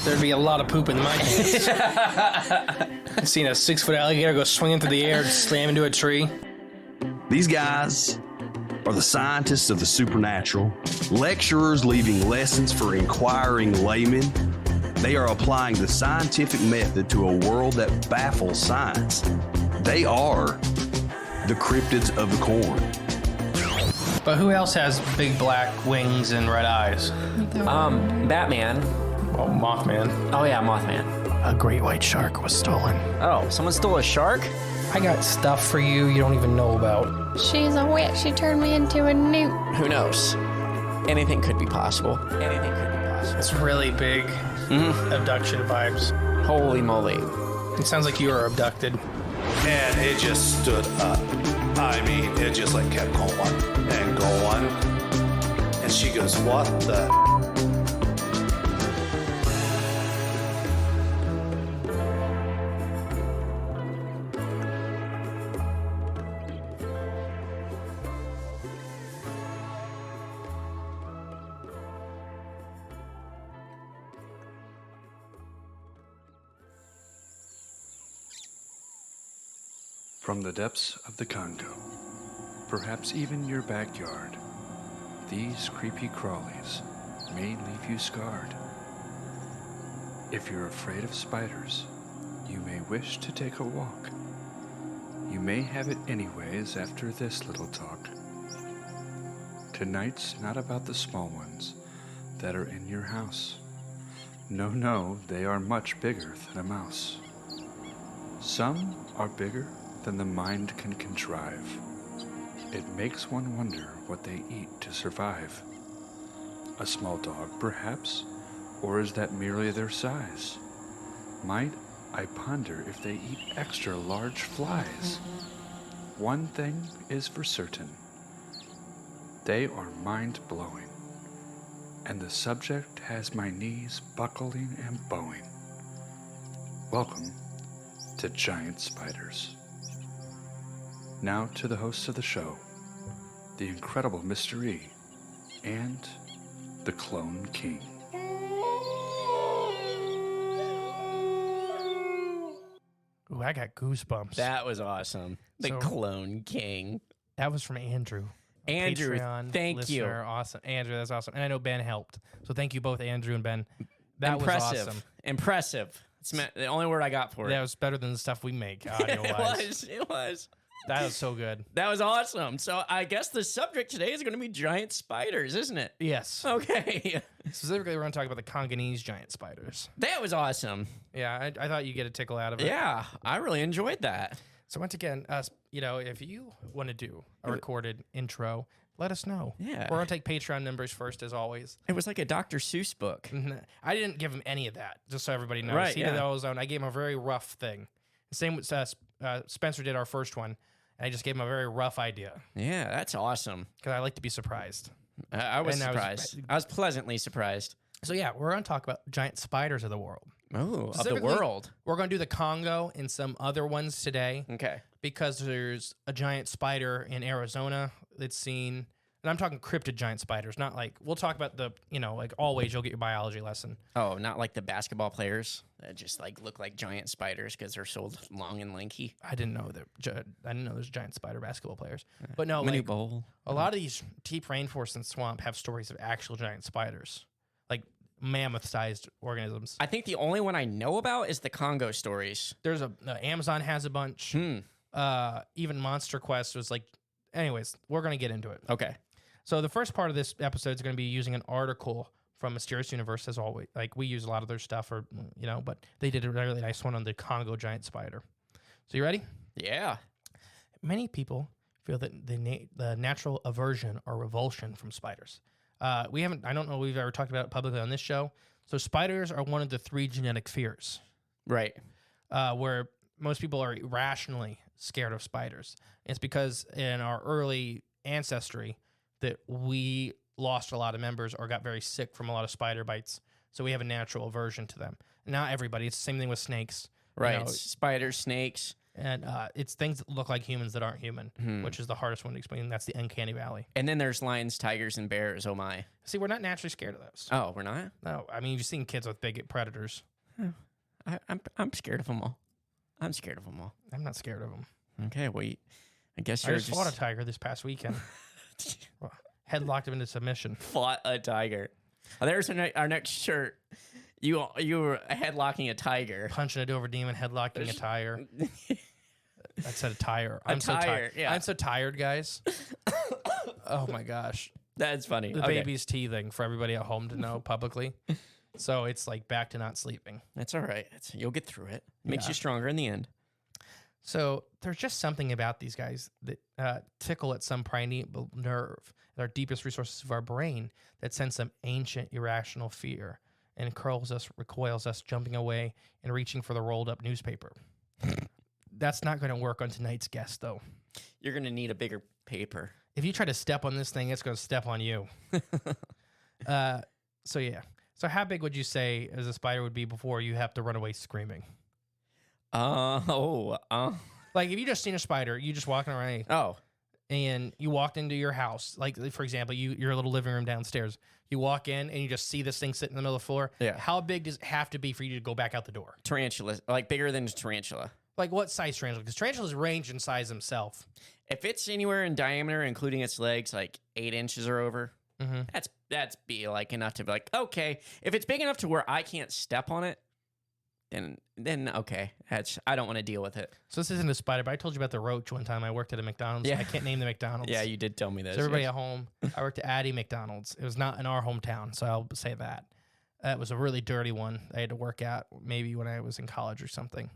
there'd be a lot of poop in my pants. I've seen a 6-foot alligator go swinging through the air and slam into a tree. These guys are the scientists of the supernatural, lecturers leaving lessons for inquiring laymen. They are applying the scientific method to a world that baffles science. They are the cryptids of the corn. But who else has big black wings and red eyes? Batman. Oh, Mothman. Oh yeah, Mothman. A great white shark was stolen. Oh, someone stole a shark? I got stuff for you don't even know about. She's a witch. She turned me into a newt. Who knows? Anything could be possible. Anything could be possible. It's really big abduction vibes. Holy moly. It sounds like you were abducted. And it just stood up. I mean, it just like kept going and going. And she goes, what the? From the depths of the Congo, perhaps even your backyard, these creepy crawlies may leave you scarred. If you're afraid of spiders, you may wish to take a walk. You may have it anyways after this little talk. Tonight's not about the small ones that are in your house. No, they are much bigger than a mouse. Some are bigger than the mind can contrive. It makes one wonder what they eat to survive. A small dog, perhaps? Or is that merely their size? Might I ponder if they eat extra large flies? One thing is for certain. They are mind-blowing. And the subject has my knees buckling and bowing. Welcome to Giant Spiders. Now to the hosts of the show, the incredible Mr. E, and the Clone King. Ooh, I got goosebumps. That was awesome. The So- Clone King. That was from Andrew. a Andrew, Patreon thank you. listener. Awesome. Andrew, that's awesome. And I know Ben helped. So thank you both, Andrew and Ben. That Impressive. was awesome. Impressive. It's the only word I got for it. That was better than the stuff we make It audio-wise. was. It was. That was so good. That was awesome. So I guess the subject today is going to be giant spiders, isn't it? Yes. Okay. Specifically, we're going to talk about the Congolese giant spiders. That was awesome. Yeah, I thought you'd get a tickle out of it. Yeah, I really enjoyed that. So once again, if you want to do a recorded intro, let us know. Yeah. We're going to take Patreon numbers first, as always. It was like a Dr. Seuss book. I didn't give him any of that, just so everybody knows. Right, He did all his own. I gave him a very rough thing. Same with Spencer did our first one, and I just gave him a very rough idea Yeah, that's awesome. because I like to be surprised. I was And I was- surprised. I was pleasantly surprised. So yeah, we're going to talk about giant spiders of the world. Oh, of the Specifically, world. We're going to do the Congo and some other ones today Okay. because there's a giant spider in Arizona that's seen. And I'm talking cryptid giant spiders, not like, we'll talk about the, like always you'll get your biology lesson. Oh, not like the basketball players that just like look like giant spiders because they're so long and lanky. I didn't know there's giant spider basketball players. But no, Mini like, bowl. a lot of these deep rainforests and swamp have stories of actual giant spiders, like mammoth-sized organisms. I think the only one I know about is the Congo stories. There's Amazon has a bunch. Even Monster Quest was like. Anyways, we're gonna get into it. Okay. So the first part of this episode is going to be using an article from Mysterious Universe, as always. Like, we use a lot of their stuff, but they did a really nice one on the Congo giant spider. So you ready? Yeah. Many people feel that the natural aversion or revulsion from spiders. I don't know if we've ever talked about it publicly on this show. So spiders are one of the 3 genetic fears, Right. where most people are irrationally scared of spiders. It's because in our early ancestry, that we lost a lot of members or got very sick from a lot of spider bites. So we have a natural aversion to them. Not everybody. It's the same thing with snakes. Right. Spiders, snakes. And it's things that look like humans that aren't human, which is the hardest one to explain. That's the uncanny valley. And then there's lions, tigers, and bears. Oh my! See, we're not naturally scared of those. Oh, we're not. No, I mean you've seen kids with big predators. I'm scared of them all. I'm scared of them all. I'm not scared of them. Okay, well, I guess I you're just fought a tiger this past weekend. Headlocked him into submission. fought a tiger. Oh, there's our next shirt. You were headlocking a tiger. Punching a Dover demon, headlocking a tire. I said a tire. A I'm so tire, tired. yeah. I'm so tired, guys. Oh my gosh. That's funny. The Okay. baby's teething for everybody at home to know publicly. So it's like back to not sleeping. That's all right. You'll get through it. Makes Yeah. you stronger in the end. So there's just something about these guys that tickle at some primeval nerve, our deepest resources of our brain, that sends some ancient irrational fear and curls us, recoils us, jumping away and reaching for the rolled up newspaper. That's not going to work on tonight's guest, though. You're going to need a bigger paper. If you try to step on this thing, it's going to step on you. So yeah. So how big would you say as a spider would be before you have to run away screaming? Like if you just seen a spider, you just walking around and you walked into your house, like for example, your little living room downstairs. You walk in and you just see this thing sitting in the middle of the floor. Yeah. How big does it have to be for you to go back out the door? Tarantula, like bigger than a tarantula. Like what size tarantula? Because tarantulas range in size themselves. If it's anywhere in diameter, including its legs, like 8 inches or over, that's be like enough to be like, okay. If it's big enough to where I can't step on it, then okay. I don't want to deal with it. So this isn't a spider, but I told you about the roach one time. I worked at a McDonald's. Yeah. I can't name the McDonald's. Yeah, you did tell me this. So everybody at home, I worked at Addie McDonald's. It was not in our hometown, so I'll say that. It was a really dirty one I had to work at maybe when I was in college or something.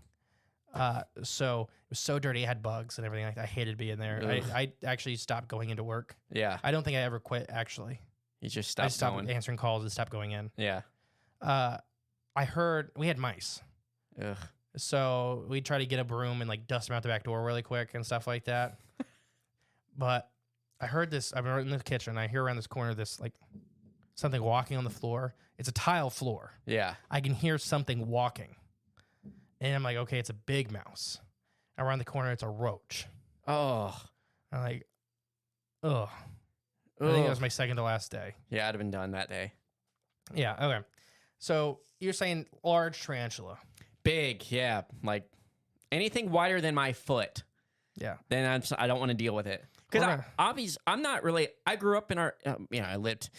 So it was so dirty. It had bugs and everything like that. I hated being there. I actually stopped going into work. Yeah. I don't think I ever quit, actually. You just I stopped stopped going. answering calls and stopped going in. Yeah. I heard we had mice. Ugh. So we'd try to get a broom and like dust them out the back door really quick and stuff like that. But I heard this. I'm in the kitchen. I hear around this corner this like something walking on the floor. It's a tile floor. Yeah. I can hear something walking. And I'm like, okay, it's a big mouse. Around the corner, it's a roach. Oh. I'm like, ugh. I think that was my second to last day. Yeah, I'd have been done that day. Yeah, okay. So you're saying large tarantula. Big, yeah. Like anything wider than my foot, Yeah. then I don't want to deal with it. Because obviously, I'm not really, I grew up in our, I lived,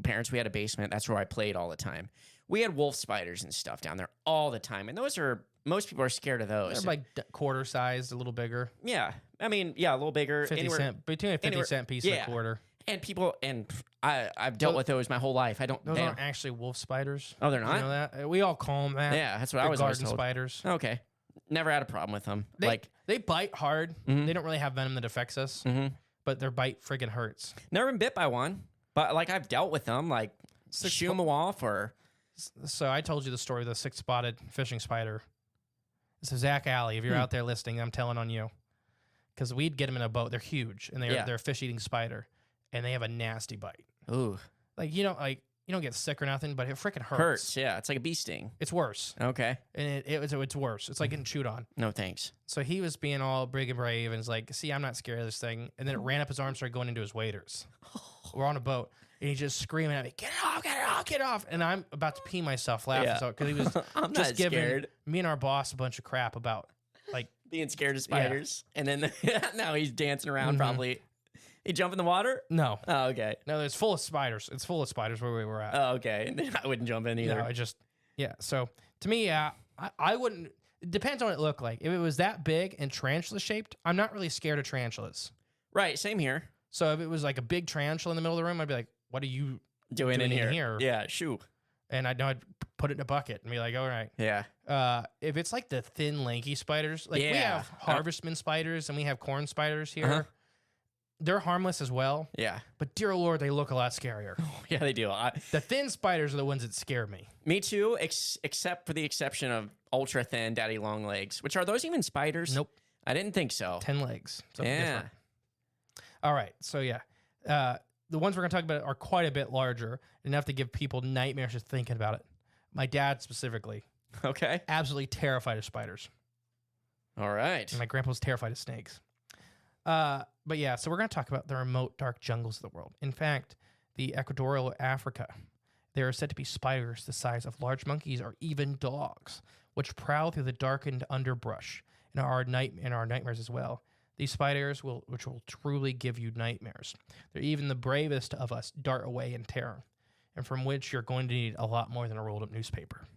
parents, we had a basement. That's where I played all the time. We had wolf spiders and stuff down there all the time. And those are, most people are scared of those. They're like quarter sized, a little bigger. Yeah. I mean, yeah, a little bigger. 50 cent, between a 50 cent piece and a quarter. And people, and I've dealt with those my whole life. Those aren't actually wolf spiders. Oh, they're not? You know that? We all call them that. Yeah, that's what I They're was always garden told. spiders. Okay. Never had a problem with them. They bite hard. They don't really have venom that affects us, but their bite friggin' hurts. Never been bit by one, but like I've dealt with them, like shoo them off or. So I told you the story of the 6-spotted fishing spider. So Zach Alley, if you're out there listening, I'm telling on you, because we'd get them in a boat. They're huge, and they're a fish-eating spider, and they have a nasty bite. Ooh. Like you don't get sick or nothing, but it freaking hurts. Hurts, yeah. It's like a bee sting. It's worse, Okay. and it's worse. It's like getting chewed on. No thanks. So he was being all big and brave, and is like, "See, I'm not scared of this thing." And then it ran up his arm, started going into his waders. We're on a boat, and he's just screaming at me, "Get it off! Get it off! Get it off!" And I'm about to pee myself laughing because he was I'm just not giving scared. me and our boss a bunch of crap about like Being scared of spiders. And then now he's dancing around probably. He jump in the water? no, Oh, okay. no, it's full of spiders. It's full of spiders where we were at. Oh, okay. I wouldn't jump in either. No, I just So to me, I wouldn't. It depends on what it looked like. If it was that big and tarantula shaped, I'm not really scared of tarantulas. Right, same here. So if it was like a big tarantula in the middle of the room, I'd be like, "What are you Doing in in here. here? Yeah, shoo. And I know I'd put it in a bucket and be like, all right. Yeah. If it's like the thin, lanky spiders, like we Yeah. have harvestman spiders and we have corn spiders here. They're harmless as well. Yeah. But dear Lord, they look a lot scarier. Yeah, they do. The thin spiders are the ones that scare me. Me too, except for the exception of ultra thin daddy long legs, which are those even spiders? Nope. I didn't think so. 10 legs. Something Yeah. different. All right. So yeah. The ones we're going to talk about are quite a bit larger, enough to give people nightmares just thinking about it. My dad specifically, Okay. absolutely terrified of spiders. All right. And my grandpa was terrified of snakes. But yeah, so we're going to talk about the remote, dark jungles of the world. In fact, the equatorial Africa, there are said to be spiders the size of large monkeys or even dogs, which prowl through the darkened underbrush and are nightmares as well. These spiders which will truly give you nightmares. They're even the bravest of us dart away in terror, and from which you're going to need a lot more than a rolled up newspaper.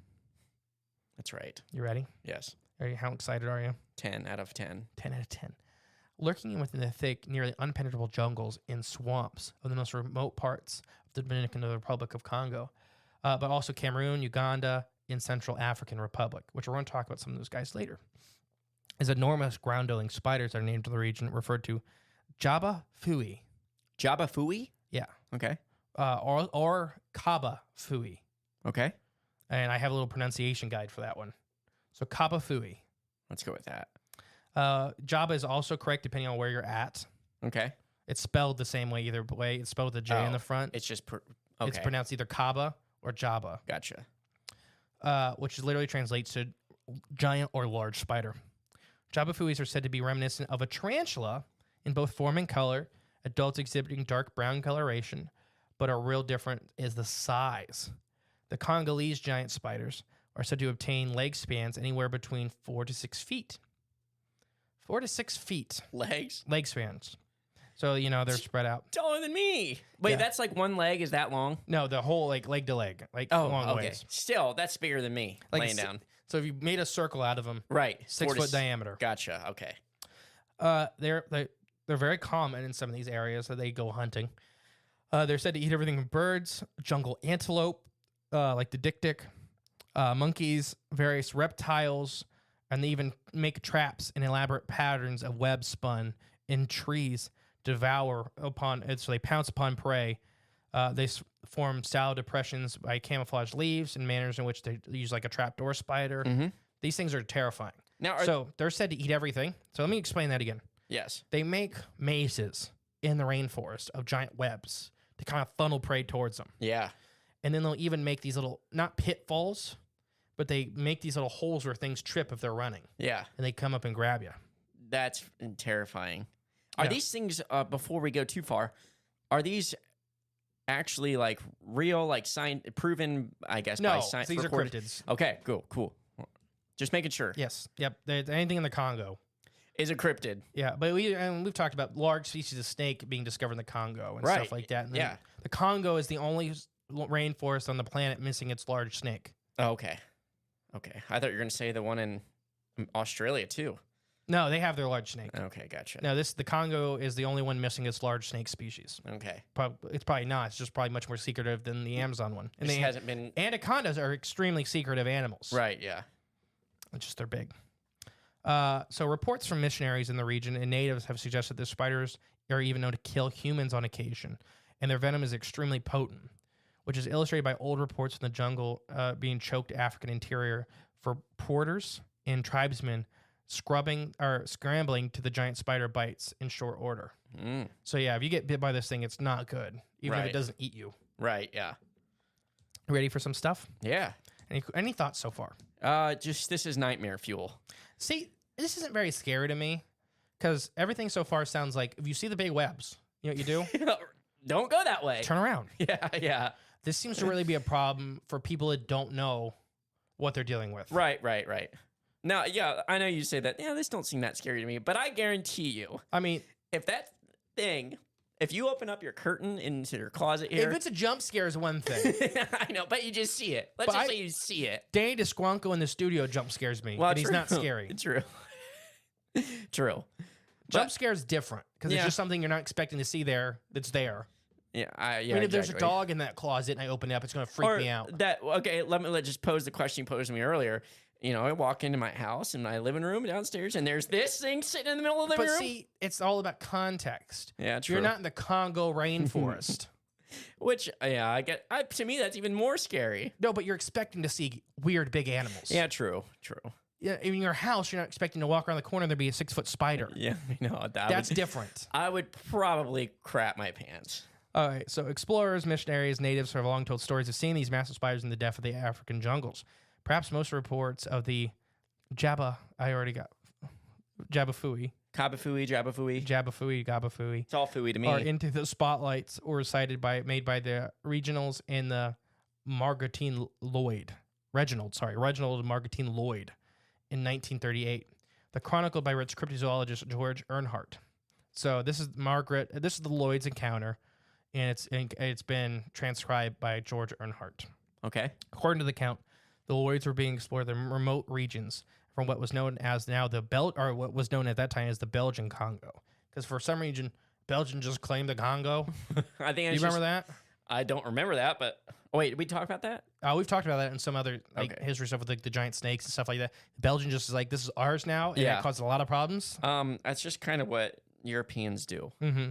That's right. You ready? Yes. How excited are you? 10 out of 10. 10 out of 10. Lurking within the thick, nearly impenetrable jungles and swamps of the most remote parts of the Dominican Republic of Congo, but also Cameroon, Uganda, and Central African Republic, which we're going to talk about some of those guys later, is enormous ground-dwelling spiders that are named to the region referred to Jabba Fui. Jabba Fui? Yeah. Okay. Or Kaba Fui. Okay. And I have a little pronunciation guide for that one. So Kaba Fui. Let's go with that. Jabba is also correct depending on where you're at. Okay. It's spelled the same way either way. It's spelled with a J in the front. It's just okay. It's pronounced either Kaba or Jabba. Gotcha. Which literally translates to giant or large spider. Jabba Fuis are said to be reminiscent of a tarantula in both form and color, adults exhibiting dark brown coloration, but are real different is the size. The Congolese giant spiders are said to obtain leg spans anywhere between 4 to 6 feet. 4 to 6 feet. Legs? Leg spans. So, they're spread out. Taller than me. Wait, Yeah. that's like one leg is that long? No, the whole, leg to leg. Long okay. ways. Still, that's bigger than me laying down. So if you made a circle out of them, Right. 6 foot diameter. Gotcha. Okay. They're very common in some of these areas that they go hunting. They're said to eat everything from birds, jungle antelope, like the dik-dik, monkeys, various reptiles, and they even make traps in elaborate patterns of web spun in trees, so they pounce upon prey. They form style depressions by camouflage leaves and manners in which they use like a trapdoor spider. Mm-hmm. These things are terrifying. Now, So they're said to eat everything. So let me explain that again. yes. They make mazes in the rainforest of giant webs to kind of funnel prey towards them. Yeah. And then they'll even make these little, not pitfalls, but they make these little holes where things trip if they're running. Yeah. And they come up and grab you. That's terrifying. Are Yeah. these things, before we go too far, are these actually like real, like proven, I guess, by No, science? these recorded? are cryptids. Okay, cool. Just making sure. Yes. Yep. Anything in the Congo. Is a cryptid. Yeah. But we've talked about large species of snake being discovered in the Congo and Right. stuff like that. And Yeah. The Congo is the only rainforest on the planet missing its large snake. Oh, okay. I thought you were going to say the one in Australia too. No, they have their large snake. Okay, gotcha. No, the Congo is the only one missing its large snake species. Okay. It's probably not. It's just probably much more secretive than the Amazon one. And This hasn't been anacondas are extremely secretive animals. right. Yeah. It's just they're big. So reports from missionaries in the region and natives have suggested that spiders are even known to kill humans on occasion, and their venom is extremely potent, which is illustrated by old reports from the jungle being choked African interior for porters and tribesmen scrambling to the giant spider bites in short order. Mm. So yeah, if you get bit by this thing, it's not good, even if Right. it doesn't eat you. Right. Yeah. Ready for some stuff? Yeah. Any thoughts so far? Just this is nightmare fuel. See, this isn't very scary to me because everything so far sounds like if you see the big webs, you know what you do? Don't go that way. Turn around. Yeah. This seems to really be a problem for people that don't know what they're dealing with. Right. Now, yeah, I know you say that. Yeah, this don't seem that scary to me, but I guarantee you, I mean, if that thing, if you open up your curtain into your closet here, if it's a jump scare is one thing. I know, but you just see it. Let's But just say you see it. Danny DeSquanco in the studio jump scares me, Well, and he's not scary. True. True. Jump scare is different because Yeah. it's just something you're not expecting to see there that's there. Yeah. I mean, if there's a dog in that closet and I open it up, it's going to freak me out. Let's just pose the question you posed to me earlier. You know, I walk into my house in my living room downstairs, and there's this thing sitting in the middle of the living room. But see, it's all about context. Yeah, true. You're not in the Congo rainforest. Which, yeah, I get. To me, that's even more scary. No, but you're expecting to see weird big animals. Yeah, true. Yeah, in your house, you're not expecting to walk around the corner and there be a 6-foot spider. Yeah, I know. That's different. I would probably crap my pants. All right, so explorers, missionaries, natives have long told stories of seeing these massive spiders in the depth of the African jungles. Perhaps most reports of the Jabba, I already got Jabafui, Gabafui, It's all fooey to me. are into the spotlights or made by the regionals in the Reginald Margotine Lloyd in 1938. The chronicled by Rich cryptozoologist George Earnhardt. So this is the Lloyd's encounter, and it's been transcribed by George Earnhardt. Okay. According to the count, the Lloyds were being explored in remote regions from what was known as now what was known at that time as the Belgian Congo. Because for some reason, Belgium just claimed the Congo. I think You remember that? I don't remember that, but wait, did we talk about that? We've talked about that in some other history stuff with the giant snakes and stuff like that. Belgium just is like, this is ours now, and that caused a lot of problems. That's just kind of what Europeans do. Mm-hmm.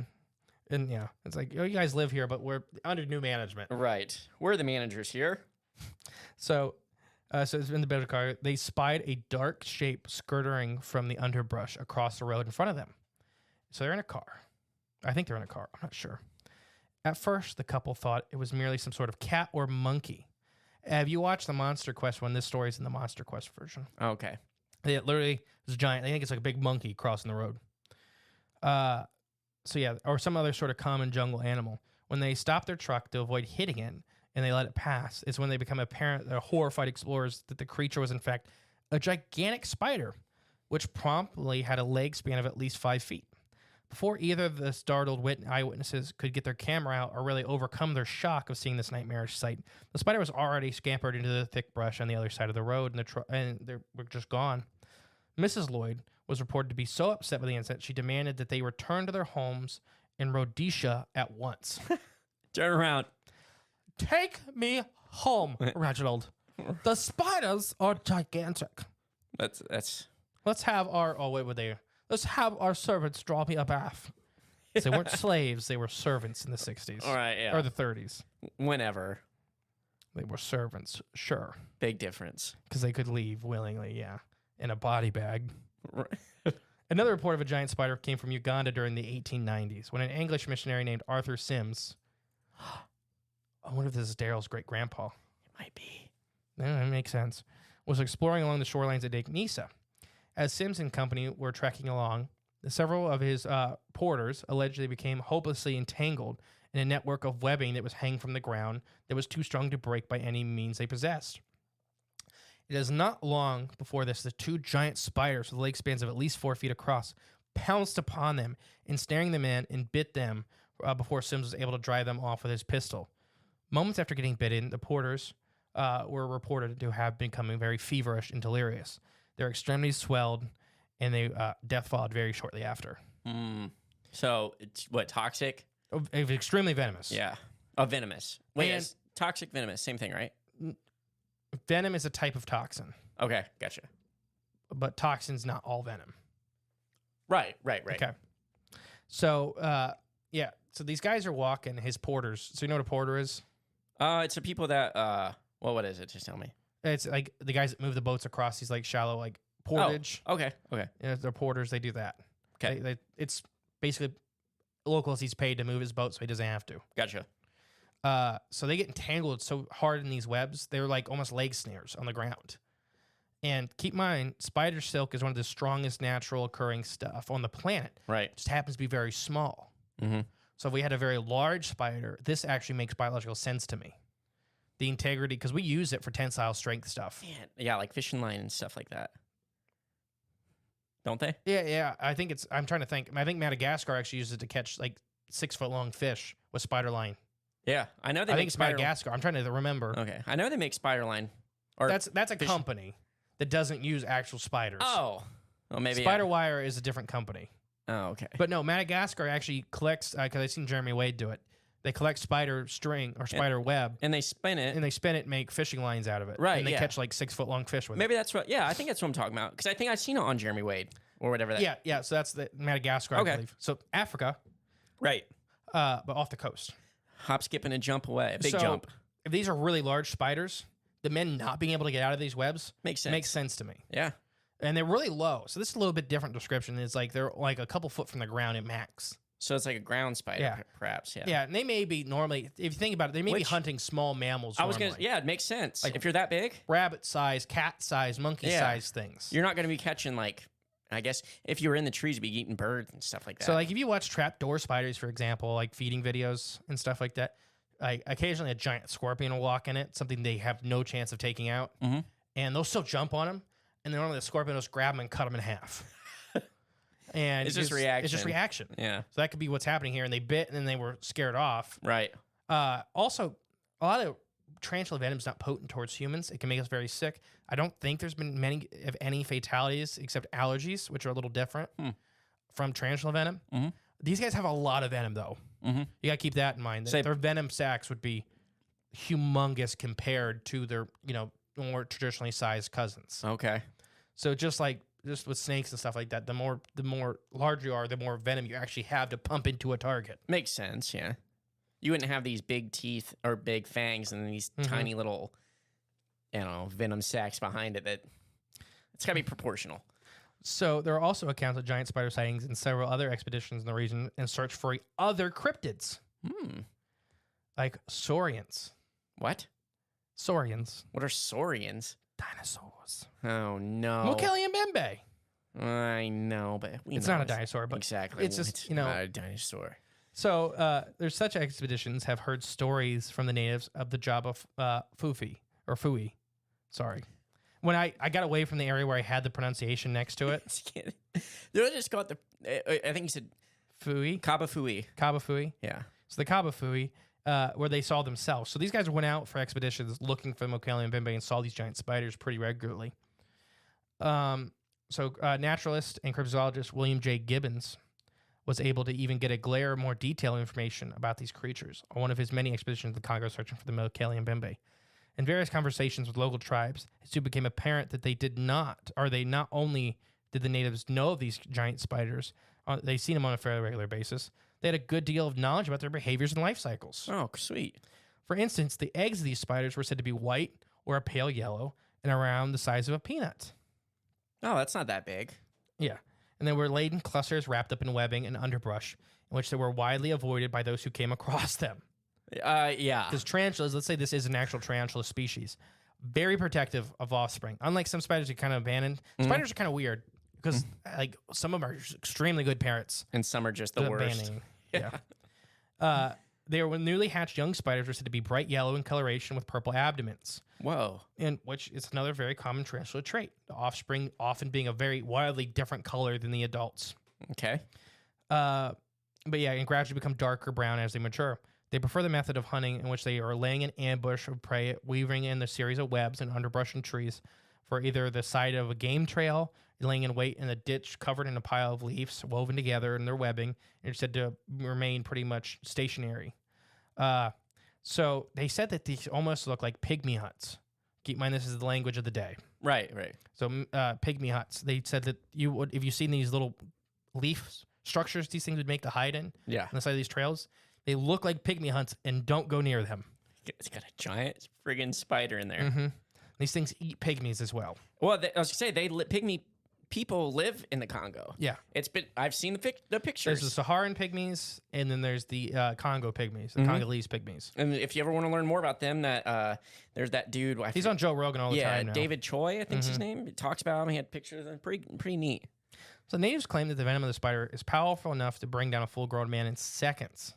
And yeah, it's like, you guys live here, but we're under new management. Right. We're the managers here. So it's in the Belgian car. They spied a dark shape skittering from the underbrush across the road in front of them. So they're in a car. I think they're in a car. I'm not sure. At first, the couple thought it was merely some sort of cat or monkey. Have you watched the Monster Quest one? This story's in the Monster Quest version. Okay. It literally is giant. I think it's like a big monkey crossing the road. So yeah, or some other sort of common jungle animal. When they stop their truck to avoid hitting it and they let it pass, it's when they become apparent, they're horrified explorers, that the creature was in fact a gigantic spider, which promptly had a leg span of at least 5 feet. Before either of the startled eyewitnesses could get their camera out or really overcome their shock of seeing this nightmarish sight, the spider was already scampered into the thick brush on the other side of the road, and they were just gone. Mrs. Lloyd was reported to be so upset with the incident, she demanded that they return to their homes in Rhodesia at once. Turn around. Take me home, Reginald. The spiders are gigantic. That's. Let's have Let's have our servants draw me a bath. They weren't slaves; they were servants in the 60s. All right, yeah. Or the 30s. Whenever. They were servants, sure, Big difference. because they could leave willingly. Yeah, in a body bag. Right. Another report of a giant spider came from Uganda during the 1890s when an English missionary named Arthur Sims. I wonder if this is Daryl's great grandpa. It might be. Yeah, that makes sense. Was exploring along the shorelines of Lake Nisa. As Sims and company were trekking along, several of his porters allegedly became hopelessly entangled in a network of webbing that was hanging from the ground that was too strong to break by any means they possessed. It is not long before this, the two giant spiders with leg spans of at least 4 feet across pounced upon them, ensnaring the men and bit them before Sims was able to drive them off with his pistol. Moments after getting bitten, the porters were reported to have become very feverish and delirious. Their extremities swelled, and death followed very shortly after. So it's what, toxic? Extremely venomous. Yeah. Oh, venomous. Wait, it's toxic, venomous, same thing, right? Venom is a type of toxin. Okay, gotcha. But toxin's not all venom. Right. Okay. So, yeah. So these guys are walking, his porters. So you know what a porter is? It's the people that, what is it? Just tell me. It's like the guys that move the boats across these like shallow like portage. Oh, okay. Yeah, they're porters. They do that. Okay. It's basically locals he's paid to move his boat so he doesn't have to. Gotcha. So they get entangled so hard in these webs, they're like almost leg snares on the ground. And keep in mind, spider silk is one of the strongest natural occurring stuff on the planet. Right. It just happens to be very small. Mm-hmm. So if we had a very large spider, this actually makes biological sense to me. The integrity, because we use it for tensile strength stuff. Man, yeah, like fishing line and stuff like that. Don't they? Yeah. I'm trying to think. I think Madagascar actually uses it to catch like 6 foot long fish with spider line. Yeah, I know they I make think it's spider. Madagascar. I'm trying to remember. Okay, I know they make spider line. Or That's a company that doesn't use actual spiders. Oh, well, maybe Spider Wire is a different company. Oh, okay. But no, Madagascar actually collects, because I've seen Jeremy Wade do it. They collect spider string or spider web, And they spin it. and they spin it and make fishing lines out of it. Right, And they yeah. catch like 6 foot long fish with Maybe that's what. Yeah, I think that's what I'm talking about. Because I think I've seen it on Jeremy Wade or whatever. it. That. Yeah. So that's the Madagascar, Okay. I believe. So Africa, Right. but off the coast. Hop, skip, and a jump away. A big So, jump. If these are really large spiders, the men not being able to get out of these webs Makes sense. makes sense to me. Yeah. And they're really low. So this is a little bit different description. It's like they're like a couple foot from the ground at max. So it's like a ground spider, Yeah. perhaps. Yeah. Yeah, and they may be normally, if you think about it, they may be Which- hunting small mammals. I was normally. gonna. Yeah, it makes sense. Like- Like if you're that big, Rabbit size, cat size, monkey Yeah. size things. you're not gonna be catching like I guess if you were in the trees, you'd be eating birds and stuff like that. So, like, if you watch trapdoor spiders, for example, like feeding videos and stuff like that, like occasionally a giant scorpion will walk in it, something they have no chance of taking out, and they'll still jump on them, and then normally the scorpion will just grab them and cut them in half. And it's just reaction. It's just reaction. Yeah. So that could be what's happening here, and they bit, and then they were scared off. Right. Also, a lot of tarantula venom is not potent towards humans. It can make us very sick. I don't think there's been many, if any, fatalities except allergies, which are a little different from tarantula venom. These guys have a lot of venom, though. You got to keep that in mind. Their venom sacs would be humongous compared to their, more traditionally sized cousins. Okay. So just with snakes and stuff like that, the more larger you are, the more venom you actually have to pump into a target. Makes sense, yeah. You wouldn't have these big teeth or big fangs and these tiny little, venom sacs behind it. It's got to be proportional. So there are also accounts of giant spider sightings in several other expeditions in the region in search for other cryptids. Like saurians. What? Saurians. What are saurians? Dinosaurs. Oh, no. Mokele and Bembe. I know, but it's not a dinosaur, but exactly. It's just, not a dinosaur. So there's such expeditions have heard stories from the natives of the Jabba Fui. Sorry. When I got away from the area where I had the pronunciation next to it. They just got I think you said Fui. Kaba Fui. Kaba Fui. Yeah. So the Kaba Fui, where they saw themselves. So these guys went out for expeditions looking for Mokele and Bembe and saw these giant spiders pretty regularly. So naturalist and cryptozoologist William J. Gibbons was able to even get a glare more detailed information about these creatures on one of his many expeditions to the Congo searching for the Mokele and Bembe. In various conversations with local tribes, it soon became apparent that not only did the natives know of these giant spiders, they've seen them on a fairly regular basis, they had a good deal of knowledge about their behaviors and life cycles. Oh, sweet. For instance, the eggs of these spiders were said to be white or a pale yellow and around the size of a peanut. Oh, that's not that big. Yeah. And they were laid in clusters wrapped up in webbing and underbrush, in which they were widely avoided by those who came across them. Yeah. Because tarantulas, let's say this is an actual tarantula species, very protective of offspring. Unlike some spiders you kind of abandoned, spiders are kind of weird because like some of them are extremely good parents. And some are just the worst. Yeah. They were newly hatched young spiders were said to be bright yellow in coloration with purple abdomens. Whoa. And which is another very common tarantula trait. The offspring often being a very wildly different color than the adults. Okay. But yeah, and gradually become darker brown as they mature. They prefer the method of hunting in which they are laying an ambush of prey, weaving in a series of webs and underbrush and trees for either the side of a game trail, laying in wait in a ditch covered in a pile of leaves woven together in their webbing, and are said to remain pretty much stationary. So they said that these almost look like pygmy huts. Keep in mind, this is the language of the day. Right. So pygmy huts. They said that you would, if you've seen these little leaf structures, these things would make to hide in. Yeah. On the side of these trails, they look like pygmy huts, and don't go near them. It's got a giant friggin' spider in there. Mm-hmm. These things eat pygmies as well. Well, I was gonna say pygmy people live in the Congo. Yeah, I've seen the pictures. There's the Saharan pygmies, and then there's the Congo pygmies, the Congolese pygmies. And if you ever want to learn more about them, there's that dude. He's on Joe Rogan all the time now. Yeah, David Choi, I think's his name. He talks about him. He had pictures of them. Pretty neat. So natives claim that the venom of the spider is powerful enough to bring down a full-grown man in seconds.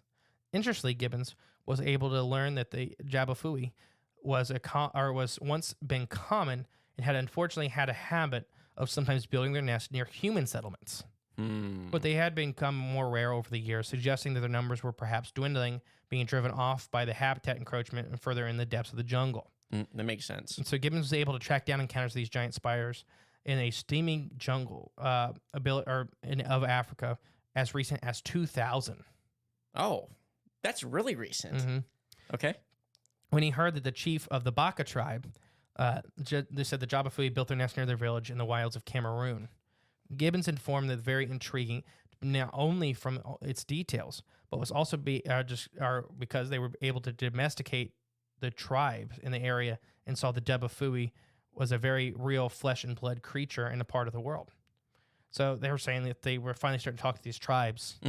Interestingly, Gibbons was able to learn that the Jabba Fui was once been common and had unfortunately had a habit of sometimes building their nest near human settlements. But they had become more rare over the years, suggesting that their numbers were perhaps dwindling, being driven off by the habitat encroachment and further in the depths of the jungle. That makes sense. And so Gibbons was able to track down encounters of these giant spiders in a steaming jungle of Africa as recent as 2000. Oh, that's really recent. Mm-hmm. Okay. When he heard that the chief of the Baka tribe, they said the Jabba Fui built their nest near their village in the wilds of Cameroon. Gibbons informed that very intriguing, not only from its details, but was also because they were able to domesticate the tribes in the area and saw the Jabba Fui was a very real flesh and blood creature in a part of the world. So they were saying that they were finally starting to talk to these tribes,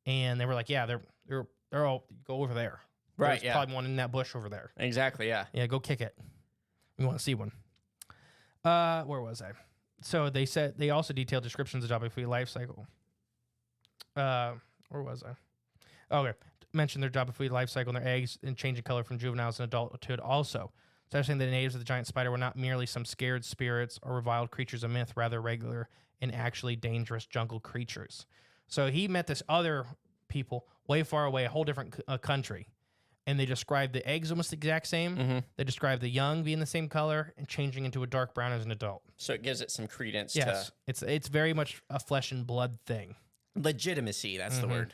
and they were like, "Yeah, they're all go over there. Right? There's probably one in that bush over there. Exactly. Yeah. Yeah, go kick it. We want to see one." Where was I? So they also detailed descriptions of Jabba life cycle. Where was I? Okay. Mentioned their Jabba life cycle and their eggs and changing color from juveniles and adulthood also. So saying that the natives of the giant spider were not merely some scared spirits or reviled creatures of myth, rather regular and actually dangerous jungle creatures. So he met this other people way far away, a whole different country, and they described the eggs almost the exact same. Mm-hmm. They described the young being the same color and changing into a dark brown as an adult. So it gives it some credence Yes, it's very much a flesh and blood thing. legitimacy. That's the word.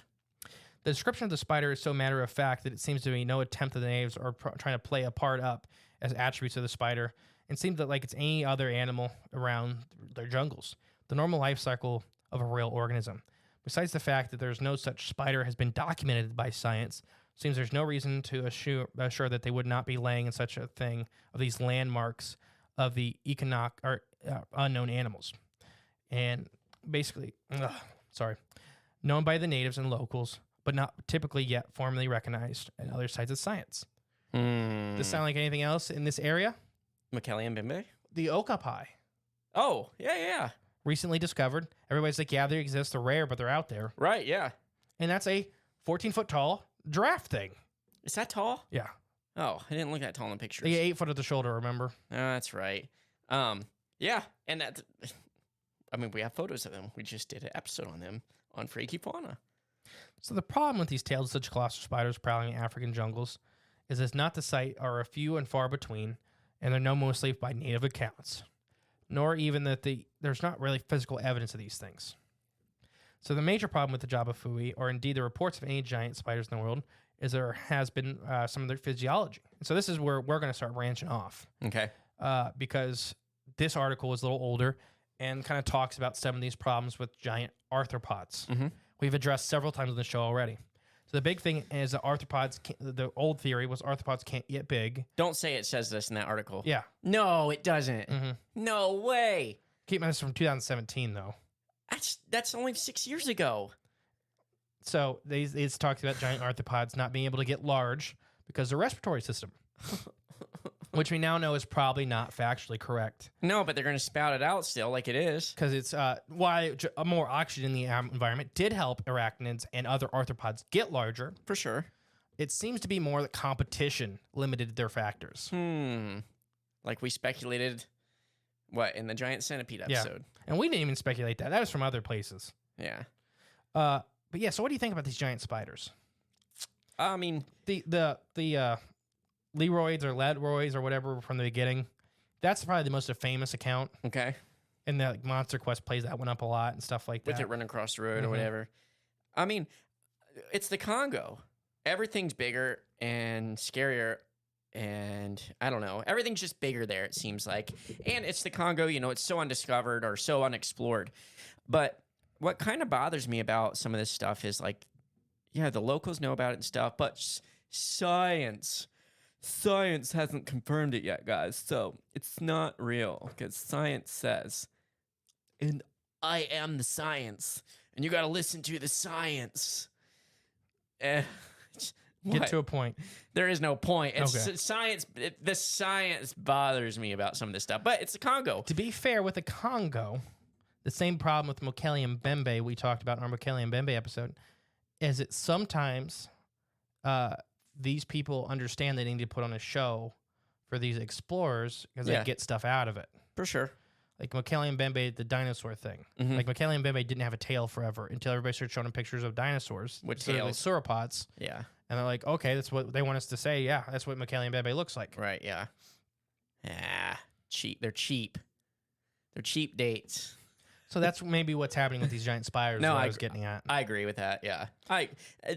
The description of the spider is so matter of fact that it seems to be no attempt of the natives are trying to play a part up as attributes of the spider, and seems that like it's any other animal around their jungles. The normal life cycle of a real organism. Besides the fact that there's no such spider has been documented by science, seems there's no reason to assure that they would not be laying in such a thing of these landmarks of the unknown animals. And basically, known by the natives and locals, but not typically yet formally recognized in other sites of science. Does this sound like anything else in this area? Macaulay and Bimbe? The okapi. Oh, yeah. Recently discovered. Everybody's like, yeah, they exist. They're rare, but they're out there. Right, yeah. And that's a 14-foot tall giraffe thing. Is that tall? Yeah. Oh, I didn't look that tall in the pictures. They 8 foot at the shoulder, remember? Oh, that's right. Yeah, and that. I mean, we have photos of them. We just did an episode on them on Freaky Fauna. So the problem with these tailed such colossal spiders prowling in African jungles is it's not the sight are a few and far between, and they're known mostly by native accounts, nor even that there's not really physical evidence of these things. So the major problem with the Jabba, or indeed the reports of any giant spiders in the world, is there has been some of their physiology. And so this is where we're going to start branching off. Okay. Because this article is a little older and kind of talks about some of these problems with giant arthropods. Mm-hmm. We've addressed several times on the show already. So the big thing is that the old theory was arthropods can't get big. Don't say it says this in that article. Yeah. No, it doesn't. Mm-hmm. No way. Keep this from 2017, though. That's only 6 years ago. So it's talks about giant arthropods not being able to get large because of the respiratory system, which we now know is probably not factually correct. No, but they're going to spout it out still like it is. Because it's why more oxygen in the environment did help arachnids and other arthropods get larger. For sure. It seems to be more that competition limited their factors. Like we speculated, in the giant centipede episode. Yeah. And we didn't even speculate that. That was from other places. Yeah. But yeah, so what do you think about these giant spiders? I mean, the Leroyds or Ledroys or whatever from the beginning, that's probably the most famous account. Okay. And the Monster Quest plays that one up a lot and stuff like that. With it running across the road or whatever. I mean, it's the Congo. Everything's bigger and scarier. And I don't know. Everything's just bigger there, it seems like. And it's the Congo, it's so undiscovered or so unexplored. But what kind of bothers me about some of this stuff is like, yeah, the locals know about it and stuff, but science hasn't confirmed it yet, guys. So it's not real because science says, and I am the science, and you got to listen to the science. Get to a point. There is no point. It's Okay. science. The science bothers me about some of this stuff, but it's the Congo. To be fair, with the Congo, the same problem with Macaulay and Bembe we talked about in our Macaulay and Bembe episode is that sometimes these people understand they need to put on a show for these explorers because they get stuff out of it. For sure. Like Macaulay and Bembe, the dinosaur thing. Mm-hmm. Like Macaulay and Bembe didn't have a tail forever until everybody started showing them pictures of dinosaurs. With so tails. Sauropods. Yeah. And they're like, okay, that's what they want us to say. Yeah, that's what Macaulay and Bembe looks like. Right, yeah. Cheap. They're cheap. They're cheap dates. So that's maybe what's happening with these giant spiders that I was getting at. I agree with that, yeah.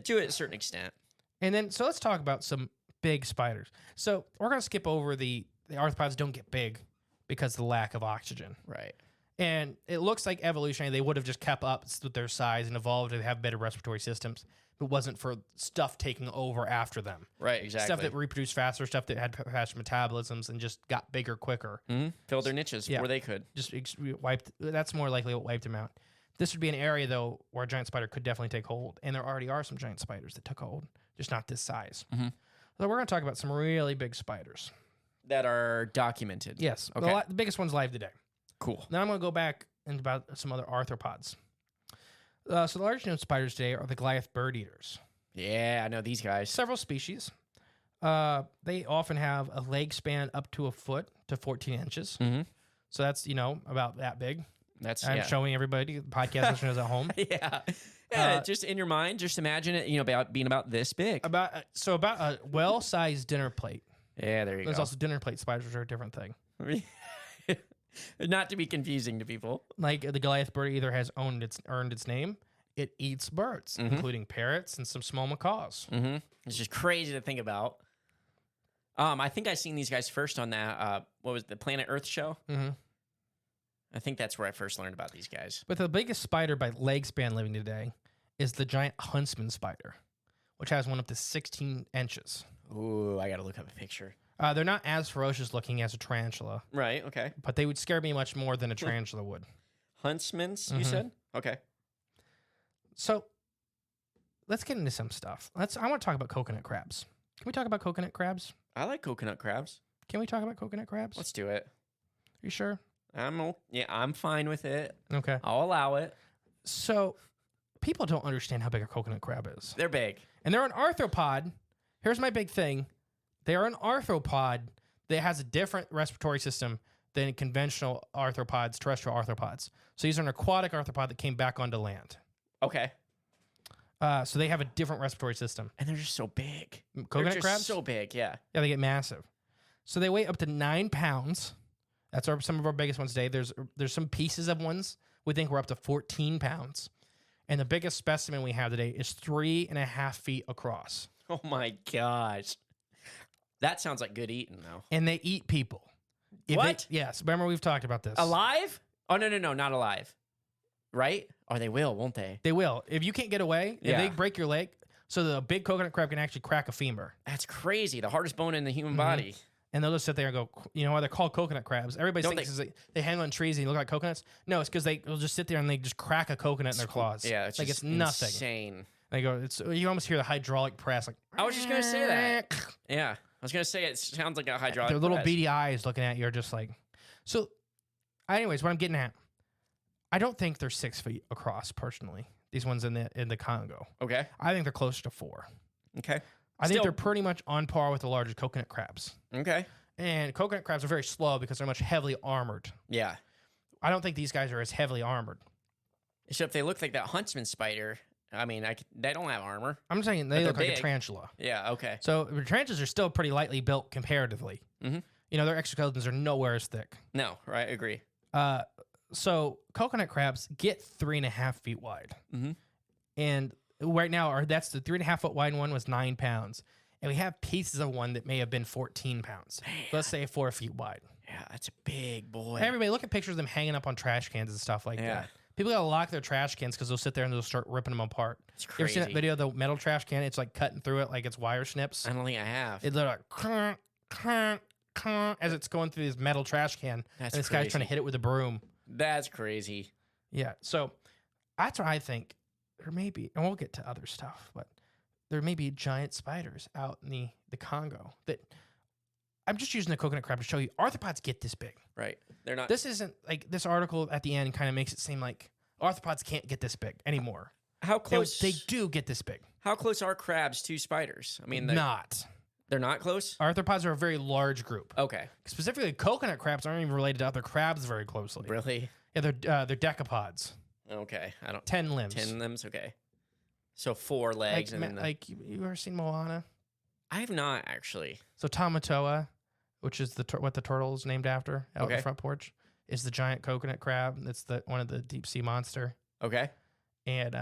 To a certain extent. And then, so let's talk about some big spiders. So we're going to skip over the arthropods don't get big because of the lack of oxygen. Right. And it looks like evolutionary, they would have just kept up with their size and evolved to have better respiratory systems. If it wasn't for stuff taking over after them. Right, exactly. Stuff that reproduced faster, stuff that had faster metabolisms and just got bigger quicker. Mm-hmm. Filled their niches where they could. Just wiped. That's more likely what wiped them out. This would be an area, though, where a giant spider could definitely take hold. And there already are some giant spiders that took hold, just not this size. Mm-hmm. So we're going to talk about some really big spiders. That are documented. Yes. Okay. The biggest one's live today. Cool. Now I'm going to go back and about some other arthropods. So the largest known spiders today are the Goliath bird eaters. Yeah, I know these guys. Several species. They often have a leg span up to a foot to 14 inches. Mm-hmm. So that's, about that big. That's I'm showing everybody, podcast listeners at home. Yeah, just in your mind, just imagine it, about being about this big. About a well-sized dinner plate. Yeah, there you There's go. also dinner plate spiders, which are a different thing. Not to be confusing to people. Like the Goliath bird either has earned its name. It eats birds, including parrots and some small macaws. Mm-hmm. It's just crazy to think about. I think I seen these guys first on that. What was the Planet Earth show? Mm-hmm. I think that's where I first learned about these guys. But the biggest spider by leg span living today is the giant huntsman spider, which has one up to 16 inches. Ooh, I gotta look up a picture. They're not as ferocious looking as a tarantula, Right. Okay. but they would scare me much more than a tarantula would. Huntsman's, you said? Okay. So let's get into some stuff. I want to talk about coconut crabs. Can we talk about coconut crabs? I like coconut crabs. Can we talk about coconut crabs? Let's do it. Are you sure? I'm fine with it. Okay. I'll allow it. So people don't understand how big a coconut crab is. They're big. And they're an arthropod. Here's my big thing. They are an arthropod that has a different respiratory system than conventional arthropods, terrestrial arthropods. So these are an aquatic arthropod that came back onto land. Okay. So they have a different respiratory system. And they're just so big. Coconut they're crabs? just so big, yeah. Yeah, they get massive. So they weigh up to 9 pounds. That's some of our biggest ones today. There's some pieces of ones we think we're up to 14 pounds. And the biggest specimen we have today is 3.5 feet across. Oh my gosh. That sounds like good eating, though. And they eat people. What? Yes. Remember, we've talked about this. Alive? Oh, no, not alive. Right? Or they will, won't they? They will. If you can't get away, if Yeah. they break your leg, so the big coconut crab can actually crack a femur. That's crazy. The hardest bone in the human body. And they'll just sit there and go, why they're called coconut crabs? Everybody Don't thinks they hang on trees and they look like coconuts. No, it's because they'll just sit there and they just crack a coconut in their claws. Yeah, it's like just it's nothing. insane. They go, you almost hear the hydraulic press. Like I was just going to say that. Yeah. I was going to say it sounds like a hydraulic their little press. beady eyes looking at you are just like. So, anyways, what I'm getting at, I don't think they're 6 feet across personally. These ones in the Congo. Okay. I think they're closer to 4. Okay. I think Still- they're pretty much on par with the largest coconut crabs. Okay. And coconut crabs are very slow because they're much heavily armored. Yeah. I don't think these guys are as heavily armored. So if they look like that huntsman spider, I mean, they don't have armor. I'm saying they But look they're like a big. tarantula. Yeah. Okay. So the tarantulas are still pretty lightly built comparatively. Mhm. Their exoskeletons are nowhere as thick. No. Right. Agree. So coconut crabs get 3.5 feet wide. Mhm. And right now, that's the 3.5 foot wide one was 9 pounds. And we have pieces of one that may have been 14 pounds. Let's say 4 feet wide. Yeah. That's a big boy. Everybody look at pictures of them hanging up on trash cans and stuff like Yeah. that. People gotta lock their trash cans because they'll sit there and they'll start ripping them apart. It's You ever seen that crazy. video of the metal trash can? It's like cutting through it like it's wire snips. I don't think I have. It's like clunk, clunk, clunk, as it's going through this metal trash can. That's and this guy's trying to crazy. hit it with a broom. That's crazy. Yeah. So that's what I think. There may be, and we'll get to other stuff, but there may be giant spiders out in the Congo that I'm just using the coconut crab to show you arthropods get this big. Right. They're not. This isn't like this article at the end kind of makes it seem like arthropods can't get this big anymore. How close? They do get this big. How close are crabs to spiders? I mean, they're not close. Arthropods are a very large group. Okay. Specifically, coconut crabs aren't even related to other crabs very closely. Really? Yeah, they're decapods. Okay. I don't. 10 limbs. 10 limbs. Okay. So 4 legs and then the, like you ever seen Moana? I have not actually. So Tamatoa, which is what the turtle is named after out on Okay. the front porch, is the giant coconut crab. That's one of the deep sea monster. Okay. And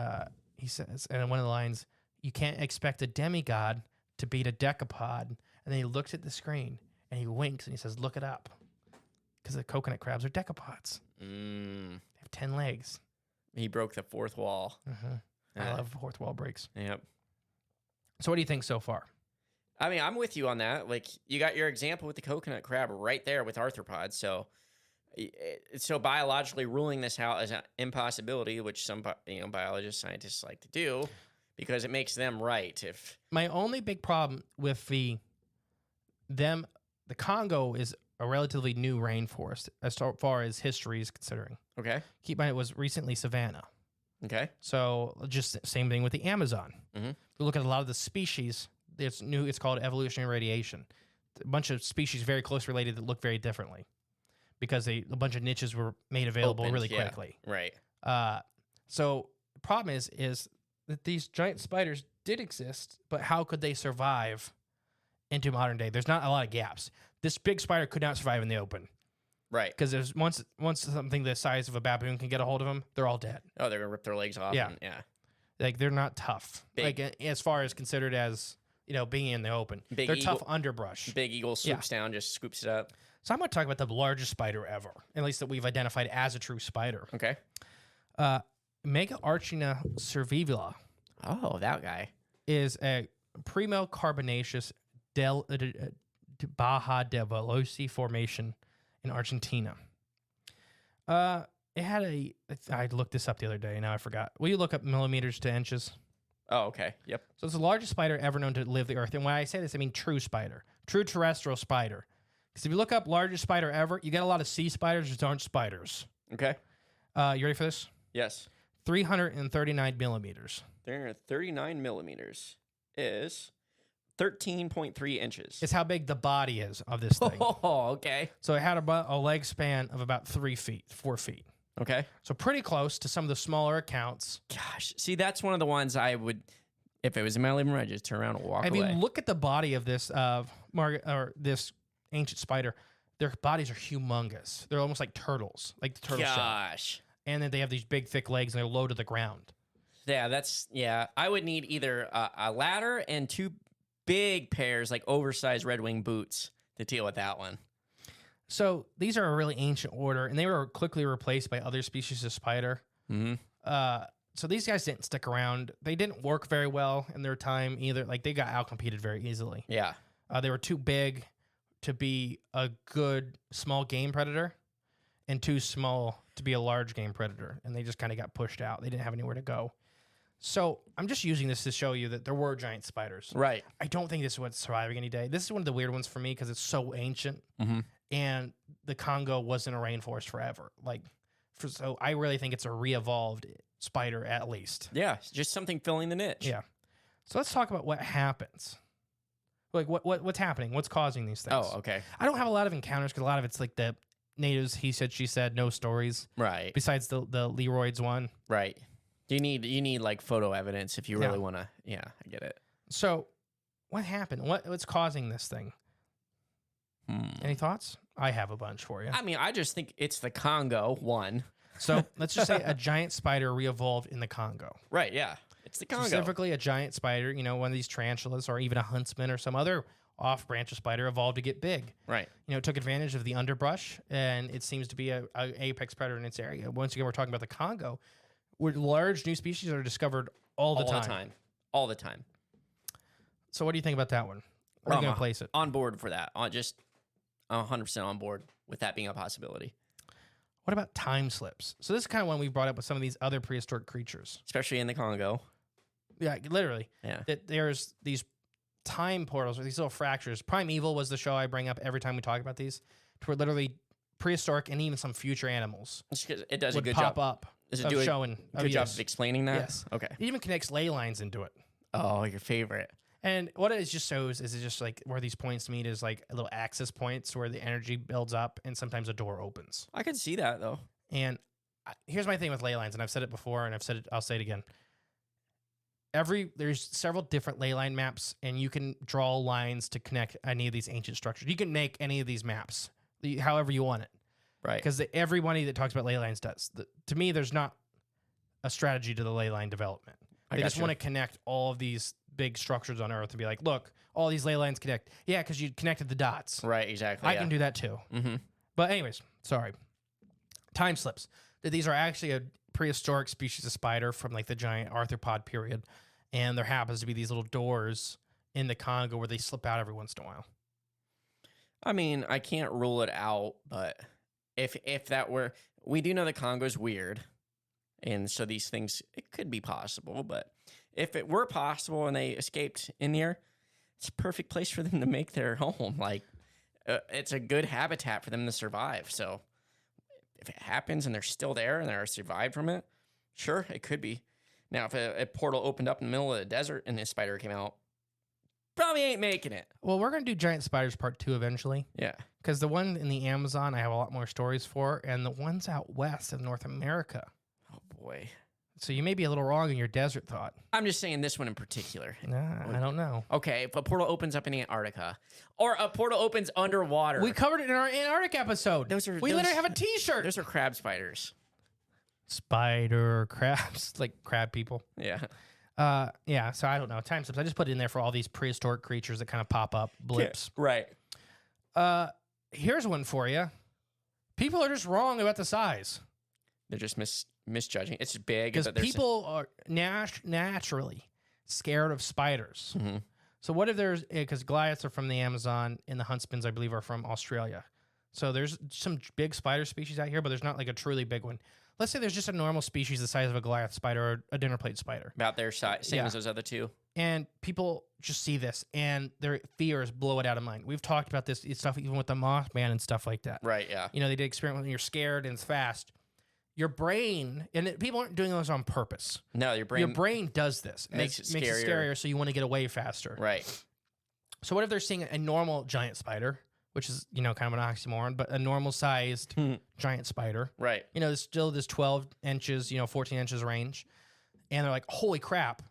he says, and in one of the lines, you can't expect a demigod to beat a decapod. And then he looks at the screen and he winks and he says, look it up. Because the coconut crabs are decapods. They have 10 legs. He broke the fourth wall. I love fourth wall breaks. Yep. So what do you think so far? I mean, I'm with you on that. Like, you got your example with the coconut crab right there with arthropods. So biologically ruling this out as an impossibility, which some biologists, scientists like to do, because it makes them right. If My only big problem with the Congo is a relatively new rainforest as far as history is considering. Okay. Keep in mind, it was recently savanna. Okay. So just same thing with the Amazon. Mm-hmm. If you look at a lot of the species, it's called evolutionary radiation. A bunch of species very close related that look very differently because a bunch of niches were made available really quickly. Right. So the problem is that these giant spiders did exist, but how could they survive into modern day? There's not a lot of gaps. This big spider could not survive in the open. Right. Because there's once something the size of a baboon can get a hold of them, they're all dead. Oh, they're gonna rip their legs off. Yeah. Yeah. Like they're not tough. Big. Like as far as considered as being in the open. Big they're eagle- tough underbrush. Big eagle swoops down, just scoops it up. So I'm going to talk about the largest spider ever, at least that we've identified as a true spider. Okay. Mega Arachnophobia Oh, that guy. is a primo carbonaceous Baja de Veloci formation in Argentina. It had I looked this up the other day, now I forgot. Will you look up millimeters to inches? Oh, okay. Yep. So it's the largest spider ever known to live the earth. And when I say this, I mean true spider, true terrestrial spider. Because if you look up largest spider ever, you get a lot of sea spiders which aren't spiders. Okay. You ready for this? Yes. 339 millimeters. 39 millimeters is 13.3 inches. It's how big the body is of this thing. Oh, okay. So it had a leg span of about 4 feet. Okay. So pretty close to some of the smaller accounts. Gosh, see, that's one of the ones I would, if it was in my living room, I'd just turn around and walk If away. you look at the body of this this ancient spider, their bodies are humongous. They're almost like turtles, like the turtle shell. Gosh. And then they have these big, thick legs, and they're low to the ground. Yeah, I would need either a ladder and 2 big pairs, like oversized Red Wing boots to deal with that one. So these are a really ancient order, and they were quickly replaced by other species of spider. Mm-hmm. So these guys didn't stick around. They didn't work very well in their time either. Like they got outcompeted very easily. Yeah. They were too big to be a good small game predator, and too small to be a large game predator, and they just kind of got pushed out. They didn't have anywhere to go. So I'm just using this to show you that there were giant spiders. Right. I don't think this is what's surviving any day. This is one of the weird ones for me because it's so ancient, and the Congo wasn't a rainforest forever. So I really think it's a re-evolved spider at least. Yeah, just something filling the niche. Yeah. So let's talk about what happens. Like what's happening? What's causing these things? Oh, okay. I don't have a lot of encounters because a lot of it's like the natives, he said, she said, no stories. Right. Besides the Leroy's one. Right. You need like photo evidence if you really want to. Yeah, I get it. So what happened? What's causing this thing? Any thoughts? I have a bunch for you. I mean, I just think it's the Congo one. So let's just say a giant spider re-evolved in the Congo. Right, yeah. It's the Congo. Specifically a giant spider, one of these tarantulas or even a huntsman or some other off-branch of spider evolved to get big. Right. It took advantage of the underbrush, and it seems to be a apex predator in its area. Once again, we're talking about the Congo, where large new species are discovered all the time. All the time. So what do you think about that one? Where are you going to place it? On board for that. Just 100% on board with that being a possibility. What about time slips? So this is kind of one we've brought up with some of these other prehistoric creatures. Especially in the Congo. Yeah, literally. Yeah. That there's these time portals or these little fractures. Primeval was the show I bring up every time we talk about these, to where literally prehistoric and even some future animals It does a would good pop job. up. Does it of do a showing, good job of explaining that? Yes. Okay. It even connects ley lines into it. Oh, your favorite. And what it just shows is it's just like where these points meet is like little axis points where the energy builds up and sometimes a door opens. I could see that though. And here's my thing with ley lines, and I've said it before, and I'll say it again. There's several different ley line maps, and you can draw lines to connect any of these ancient structures. You can make any of these maps however you want it. Right. Because everybody that talks about ley lines does. To me, there's not a strategy to the ley line development. They just want to connect all of these big structures on Earth and be like, look, all these ley lines connect. Yeah, because you connected the dots. Right, exactly. I can do that too. Mm-hmm. But anyways, sorry. Time slips. These are actually a prehistoric species of spider from like the giant arthropod period. And there happens to be these little doors in the Congo where they slip out every once in a while. I mean, I can't rule it out, but if that were, we do know the Congo's weird. And so these things, it could be possible, but if it were possible and they escaped in here, it's a perfect place for them to make their home. Like, it's a good habitat for them to survive. So if it happens and they're still there and they're survived from it, sure, it could be. Now, if a portal opened up in the middle of the desert and this spider came out, probably ain't making it. Well, we're going to do giant spiders part 2 eventually. Yeah. Because the one in the Amazon, I have a lot more stories for, and the ones out west of North America. Oh, boy. So you may be a little wrong in your desert thought. I'm just saying this one in particular. Nah, I don't know. Okay, if a portal opens up in Antarctica or a portal opens underwater. We covered it in our Antarctic episode. We literally have a T-shirt. Those are crab spiders. Spider crabs, like crab people. Yeah. Yeah, so I don't know. Time slips. I just put it in there for all these prehistoric creatures that kind of pop up, blips. Right. Here's one for you. People are just wrong about the size. They're just misjudging. It's big. Because people are naturally scared of spiders. Mm-hmm. So what if there's, because Goliaths are from the Amazon and the Huntsmans, I believe, are from Australia. So there's some big spider species out here, but there's not like a truly big one. Let's say there's just a normal species the size of a Goliath spider or a dinner plate spider. About their size, same as those other two. And people just see this and their fears blow it out of mind. We've talked about this stuff even with the Mothman and stuff like that. Right, yeah. You know, they did experiment when you're scared and it's fast. Your brain, and people aren't doing this on purpose. No, your brain does this. makes it scarier, so you want to get away faster. Right. So what if they're seeing a normal giant spider, which is, you know, kind of an oxymoron, but a normal sized giant spider. Right. You know, there's still this 12 inches, 14 inches range. And they're like, holy crap.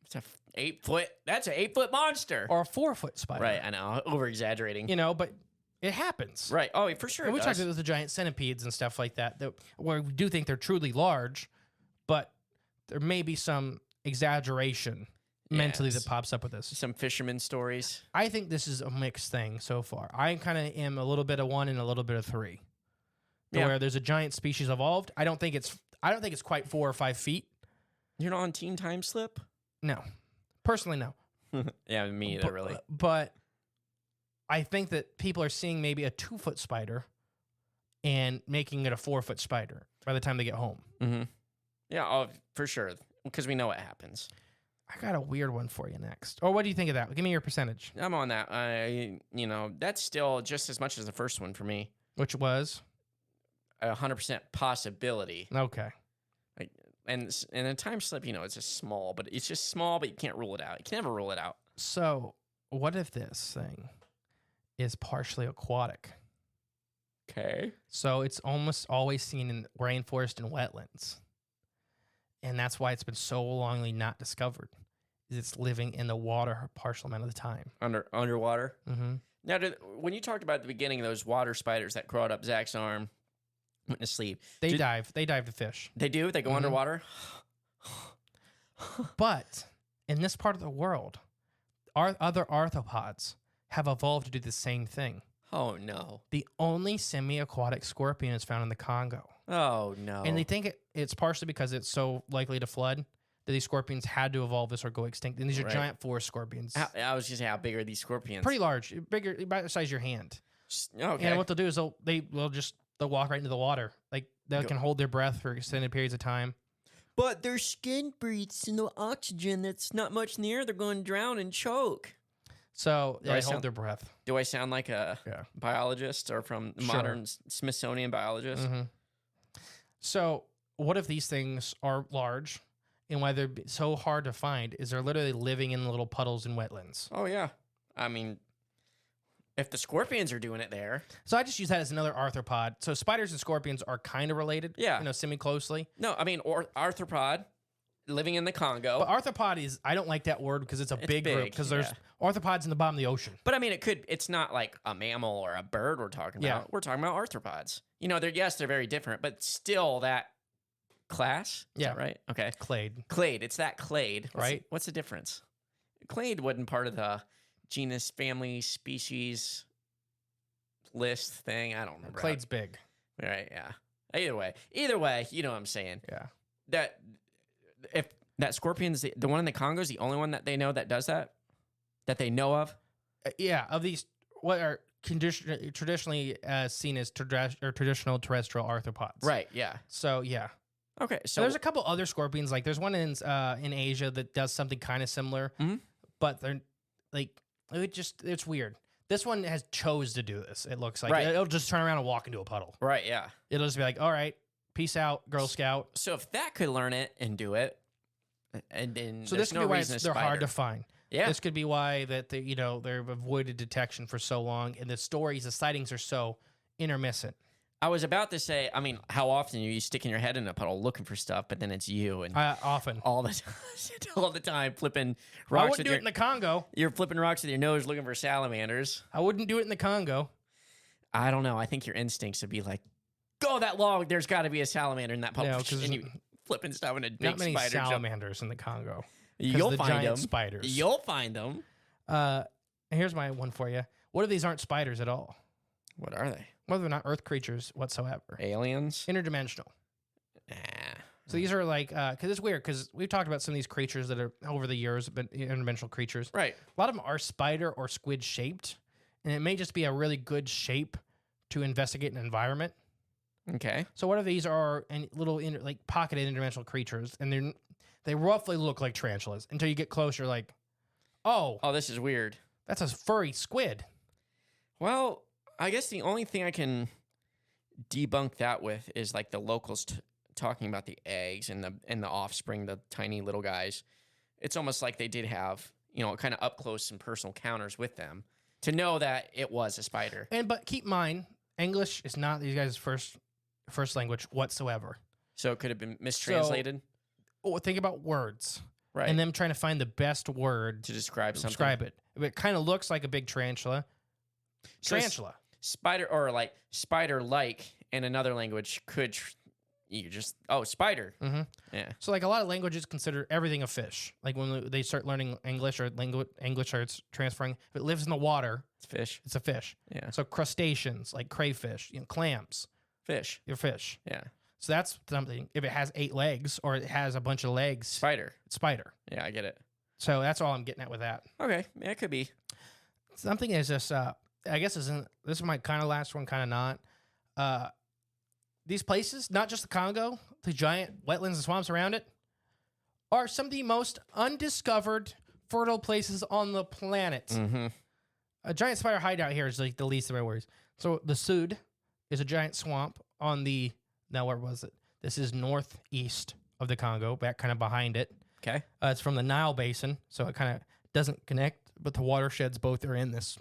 It's a 8-foot. That's an 8-foot monster. Or a 4-foot spider. Right, I know. Over exaggerating. You know, but it happens. Right. Oh, for sure. And we talked about the giant centipedes and stuff like that, where we do think they're truly large, but there may be some exaggeration mentally that pops up with this. Some fisherman stories. I think this is a mixed thing so far. I kind of am a little bit of 1 and a little bit of 3. Where there's a giant species evolved. I don't think it's quite 4 or 5 feet. You're not on Teen Time Slip? No. Personally, no. Yeah, me either, really. But I think that people are seeing maybe a 2-foot spider and making it a 4-foot spider by the time they get home. Mm-hmm. Yeah, for sure. Because we know what happens. I got a weird one for you next. Or what do you think of that? Give me your percentage. I'm on that. That's still just as much as the first one for me. Which was? 100% possibility. Okay. And a time slip, it's just small, but it's just small, but you can't rule it out. You can never rule it out. So what if this thing is partially aquatic? Okay. So it's almost always seen in rainforest and wetlands. And that's why it's been so longly not discovered. It's living in the water a partial amount of the time. Underwater? Mm-hmm. Now, when you talked about at the beginning, those water spiders that crawled up Zach's arm, went to sleep. They dive to fish. They do? They go underwater? But in this part of the world, our other arthropods have evolved to do the same thing. Oh, no. The only semi-aquatic scorpion is found in the Congo. Oh, no. And they think it's partially because it's so likely to flood that these scorpions had to evolve this or go extinct. And these are giant forest scorpions. I was just saying, how big are these scorpions? Pretty large, bigger, about the size of your hand. Okay. And what they'll do is they'll walk right into the water. Like they can hold their breath for extended periods of time. But their skin breathes no oxygen. That's not much in the air. They're going to drown and choke. So they hold their breath. Do I sound like a biologist or from modern Smithsonian biologist? Mm-hmm. So what if these things are large and why they're so hard to find is they're literally living in little puddles and wetlands. Oh, yeah. I mean, if the scorpions are doing it there. So I just use that as another arthropod. So spiders and scorpions are kind of related. Yeah. Semi-closely. No, I mean, or arthropod living in the Congo. But arthropod is, I don't like that word because it's big group. Because there's arthropods in the bottom of the ocean. But I mean, it's not like a mammal or a bird we're talking about. Yeah. We're talking about arthropods. They're very different, but still that class. Is that right? Okay. Clade. It's that clade. Right. What's the difference? Clade wasn't part of the genus, family, species list thing. I don't remember. Clade's big. Right, yeah. Either way, you know what I'm saying. Yeah. That if that scorpion's the one in the Congo is the only one that they know that does that they know of. Of these, what are traditionally seen as traditional terrestrial arthropods. Right. Yeah. So yeah. Okay. So there's a couple other scorpions. Like there's one in Asia that does something kind of similar, but they're like it's weird. This one has chose to do this. It looks like Right. it'll just turn around and walk into a puddle. Right, yeah. It'll just be like, all right, peace out, Girl Scout. So if that could learn it and do it, and then So there's this could no be why reason they're hard to find. Yeah. This could be why that they've avoided detection for so long, and the sightings are so intermittent. I was about to say, I mean, how often are you sticking your head in a puddle looking for stuff, but then it's you and Often. all the time, all the time flipping I rocks wouldn't with do it in the Congo. you're flipping rocks with your nose looking for salamanders. I wouldn't do it in the Congo. I don't know. I think your instincts would be like, go that log. There's got to be a salamander in that puddle. No, 'cause and you flipping stuff in a big Not many spider jump. salamanders in the Congo. 'Cause You'll the find giant them. spiders. You'll find them. Here's my one for you. What if these aren't spiders at all? What are they? What if they're not Earth creatures whatsoever? Aliens? Interdimensional. Nah. So these are like, because it's weird, because we've talked about some of these creatures that are over the years have been interdimensional creatures. Right. A lot of them are spider or squid shaped, and it may just be a really good shape to investigate an environment. Okay. So what if these are little like pocketed interdimensional creatures, and they roughly look like tarantulas until you get closer, like, oh, Oh, this is weird. that's a furry squid. Well, I guess the only thing I can debunk that with is like the locals talking about the eggs and the offspring, the tiny little guys. It's almost like they did have, kind of up close and personal encounters with them to know that it was a spider. But keep in mind, English is not these guys' first language whatsoever. So it could have been mistranslated. Think about words, Right. and them trying to find the best word to describe something. describe it. It kind of looks like a big tarantula. So Tarantula. Spider or like spider-like in another language could spider. Mm-hmm. Yeah. So like a lot of languages consider everything a fish. Like when they start learning English or English starts transferring, if it lives in the water, It's fish. it's a fish. Yeah. So crustaceans like crayfish, clams, Fish. you're fish. Yeah. So that's something. If it has 8 legs or it has a bunch of legs, Spider. it's spider. Yeah, I get it. So that's all I'm getting at with that. Okay. Yeah, it could be. Something is just, I guess this is my kind of last one, kind of not. These places, not just the Congo, the giant wetlands and swamps around it, are some of the most undiscovered fertile places on the planet. Mm-hmm. A giant spider hideout here is like the least of my worries. So the Sud is a giant swamp on the, now where was it? This is northeast of the Congo, back kind of behind it. Okay. It's from the Nile Basin, so it kind of doesn't connect, but the watersheds both are in this.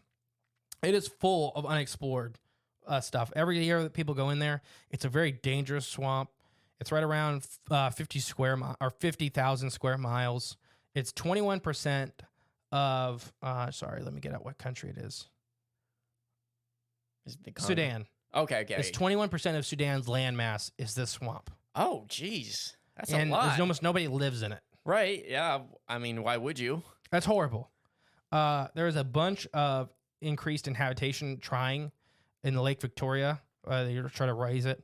It is full of unexplored stuff. Every year that people go in there, it's a very dangerous swamp. It's right around 50,000 square miles. It's 21% of. Sorry, let me get out what country it is. Is it the Congo? Sudan. Okay. It's 21% of Sudan's landmass is this swamp, Oh, geez. That's and a lot. there's almost nobody lives in it. Right. Yeah. I mean, why would you? That's horrible. There's a bunch of increased inhabitation trying in the Lake Victoria. They were trying to raise it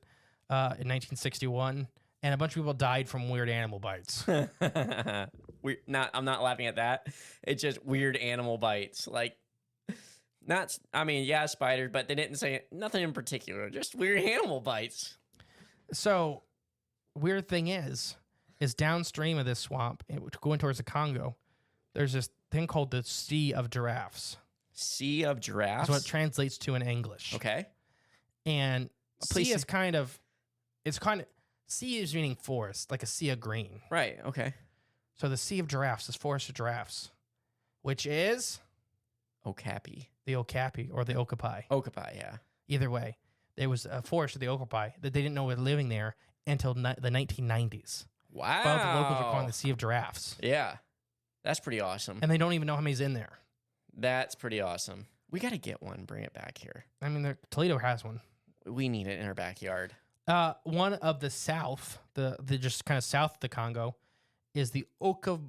in 1961, and a bunch of people died from weird animal bites. I'm not laughing at that. It's just weird animal bites. Like, spiders, but they didn't say nothing in particular. Just weird animal bites. So, weird thing is downstream of this swamp, going towards the Congo, there's this thing called the Sea of Giraffes. Sea of Giraffes? That's what it translates to in English. Okay. And Please sea is sea is meaning forest, like a sea of green. Right. Okay. So the Sea of Giraffes is Forest of Giraffes, which is Okapi. the Okapi or the Okapi. Okapi, yeah. Either way, there was a forest of the Okapi that they didn't know were living there until the 1990s. Wow. But the locals are calling the Sea of Giraffes. Yeah. That's pretty awesome. And they don't even know how many's in there. That's pretty awesome. We got to get one, bring it back here. I mean, Toledo has one. We need it in our backyard. One of the south, the just kind of south of the Congo, is the Okavango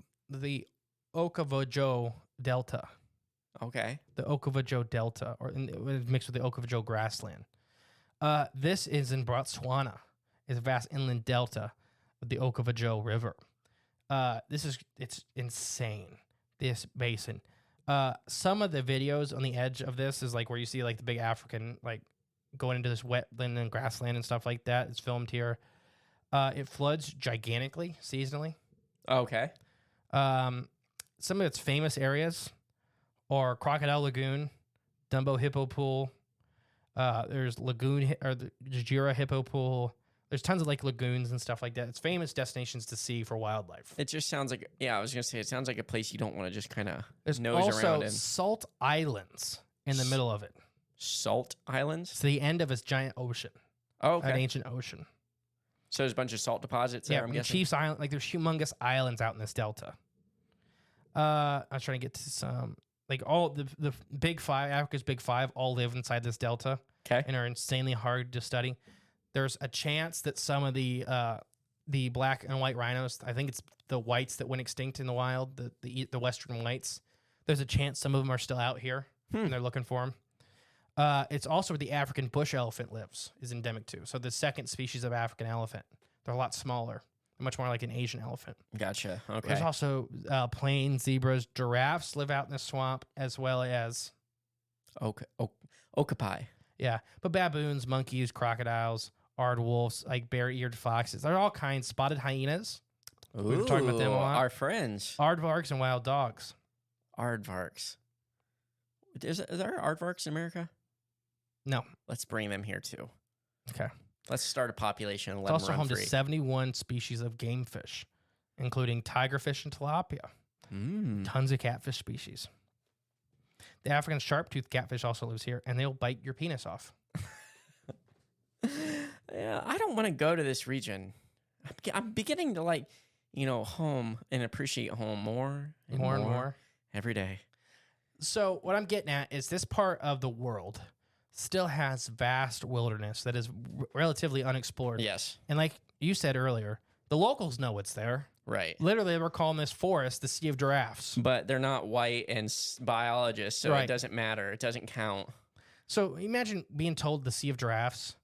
Delta. Okay. The Okavango Delta, or mixed with the Okavango grassland. This is in Botswana. It's a vast inland delta of the Okavango River. It's insane, this basin. Some of the videos on the edge of this is like where you see like the big African, like going into this wetland and grassland and stuff like that. It's filmed here. It floods gigantically seasonally. Okay. Some of its famous areas are Crocodile Lagoon, Dumbo hippo pool. There's lagoon or the Jura hippo pool. There's tons of like lagoons and stuff like that. It's famous destinations to see for wildlife. It just sounds like, I was going to say, it sounds like a place you don't want to just kind of There's nose also around in. salt islands in the middle of it. Salt islands? It's the end of a giant ocean, Oh, an okay. ancient ocean. So there's a bunch of salt deposits there, I'm the guessing. Chiefs Island, like there's humongous islands out in this delta. I was trying to get to some, like all the big five, Africa's big five, all live inside this delta. Okay. And are insanely hard to study. There's a chance that some of the black and white rhinos, I think it's the whites that went extinct in the wild, the western whites. There's a chance some of them are still out here and they're looking for them. It's also where the African bush elephant lives, is endemic too. So the second species of African elephant. They're a lot smaller, much more like an Asian elephant. Gotcha. Okay. There's also plain zebras, giraffes live out in the swamp, as well as Okapi. yeah, but baboons, monkeys, crocodiles, aardwolves, like bare-eared foxes. There are all kinds. Spotted hyenas. We were talking about them a lot. Our friends. Aardvarks and wild dogs. Aardvarks. Is there aardvarks in America? No. Let's bring them here too. Okay. Let's start a population and It's let also them run home free. to 71 species of game fish, including tigerfish and tilapia. Tons of catfish species. The African sharp-toothed catfish also lives here, and they'll bite your penis off. Yeah, I don't want to go to this region. I'm beginning to like, home and appreciate home more and more every day. So what I'm getting at is this part of the world still has vast wilderness that is relatively unexplored. Yes. And like you said earlier, the locals know it's there. Right. Literally, we're calling this forest the Sea of Giraffes. But they're not white and biologists, so Right. it doesn't matter. It doesn't count. So imagine being told the Sea of Giraffes,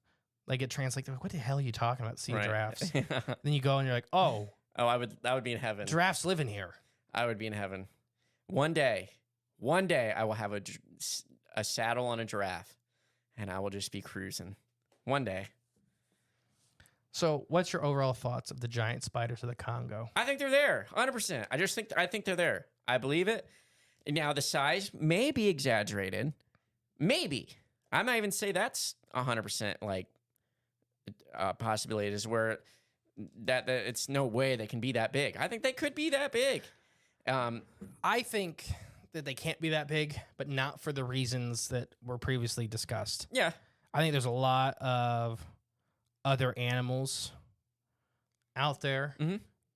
like it translates, like, what the hell are you talking about, Sea of Giraffes? Then you go and you're like, oh, I would be in heaven. giraffes live in here. I would be in heaven. One day I will have a saddle on a giraffe, and I will just be cruising. One day. So what's your overall thoughts of the giant spiders of the Congo? I think they're there, 100%. I think they're there. I believe it. Now the size may be exaggerated. Maybe. I might even say that's 100% like possibility is where that it's no way they can be that big. I think they could be that big. I think that they can't be that big, but not for the reasons that were previously discussed. Yeah. I think there's a lot of other animals out there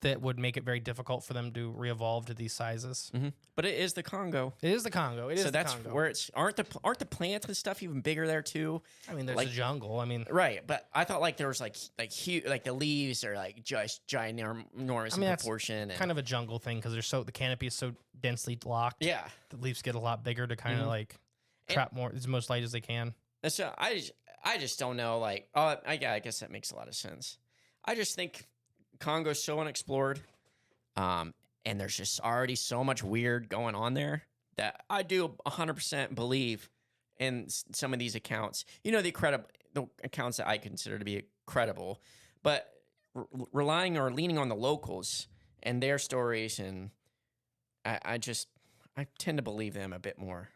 that would make it very difficult for them to re-evolve to these sizes. But it is the Congo. It is the Congo. It is So the that's Congo. where it's aren't the plants and stuff even bigger there too? I mean, there's like- a jungle. I mean, Right, but I thought like there was like huge, like the leaves are like just ginormous in that's proportion. And, kind of a jungle thing because the canopy is so densely locked. yeah. The leaves get a lot bigger to kind of like trap more as much light as they can. So I just don't know. Like, I guess that makes a lot of sense. I just think Congo's so unexplored, and there's just already so much weird going on there that I do 100% believe in some of these accounts. The accounts that I consider to be credible, but relying or leaning on the locals and their stories, and I tend to believe them a bit more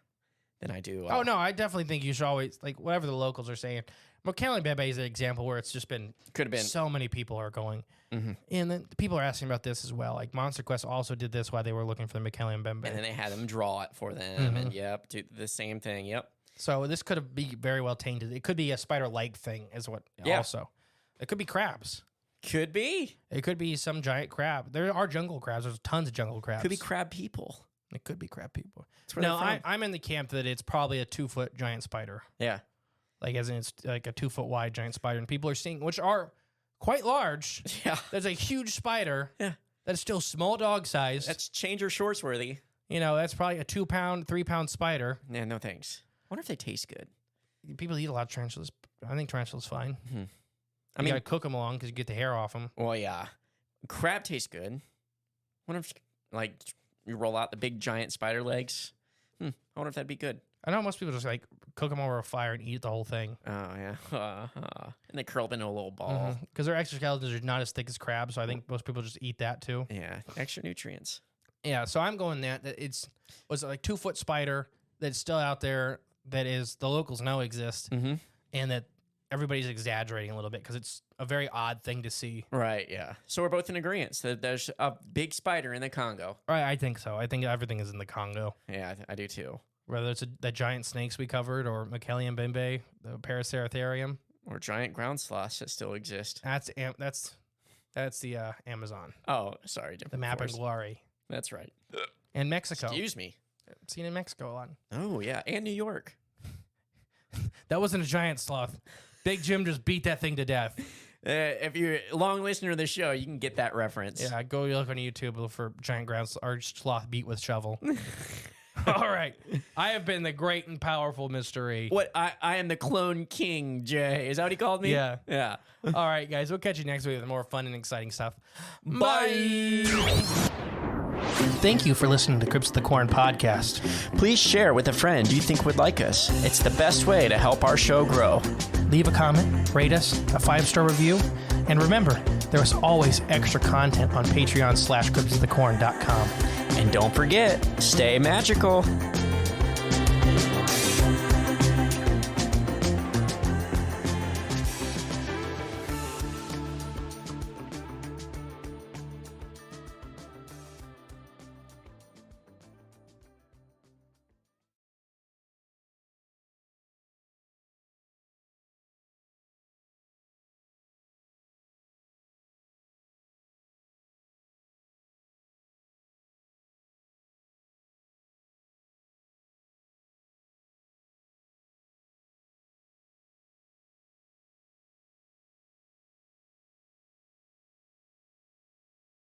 than I do. Oh no, I definitely think you should always like whatever the locals are saying. McKinley Bebe is an example where it's just been Could have been. so many people are going, and then people are asking about this as well. Like Monster Quest also did this while they were looking for the McKinley and Bebe. And then they had them draw it for them, and do the same thing. Yep. So this could be very well tainted. It could be a spider-like thing, is what. Yeah. Also, it could be crabs. Could be. It could be some giant crab. There are jungle crabs. There's tons of jungle crabs. Could be crab people. It could be crab people. That's where No, they're from. I'm in the camp that it's probably a 2-foot giant spider. Yeah. Like as in it's like a 2-foot wide giant spider, and people are seeing, which are quite large. Yeah. There's a huge spider. Yeah. That's still small dog size. That's change your shorts worthy. That's probably a 2-pound, 3-pound spider. Yeah, no thanks. I wonder if they taste good. People eat a lot of tarantulas. I think tarantulas fine. I You mean, gotta cook them along because you get the hair off them. well, yeah. Crab tastes good. Wonder if, like, you roll out the big giant spider legs. I wonder if that'd be good. I know most people just like cook them over a fire and eat the whole thing Oh, yeah. And they curl up into a little ball. because their exoskeletons are not as thick as crabs. So I think most people just eat that too. Yeah. Extra nutrients. Yeah, so I'm going that it's was like 2-foot spider that's still out there that is the locals know exists, and that everybody's exaggerating a little bit because it's a very odd thing to see. Right, yeah. So we're both in agreement that there's a big spider in the Congo. Right, I think so. I think everything is in the Congo. Yeah, I do too. Whether it's the giant snakes we covered, or Machelium bembe, the Paraceratherium, or giant ground sloths that still exist. That's the Amazon. Oh, sorry, The map and glory. That's right. And Mexico. Excuse me. Seen in Mexico a lot. Oh yeah, and New York. That wasn't a giant sloth. Big Jim just beat that thing to death. If you're a long listener of the show, you can get that reference. Yeah, go look on YouTube, look for giant ground or sloth beat with shovel. All right. I have been the great and powerful mystery. What? I am the clone king, Jay. Is that what he called me? Yeah. Yeah. All right, guys. We'll catch you next week with more fun and exciting stuff. Bye. Thank you for listening to the Crypts of the Corn podcast. Please share with a friend you think would like us. It's the best way to help our show grow. Leave a comment, rate us, a 5-star review, and remember, there is always extra content on Patreon/cryptsofthecorn.com. And don't forget, stay magical.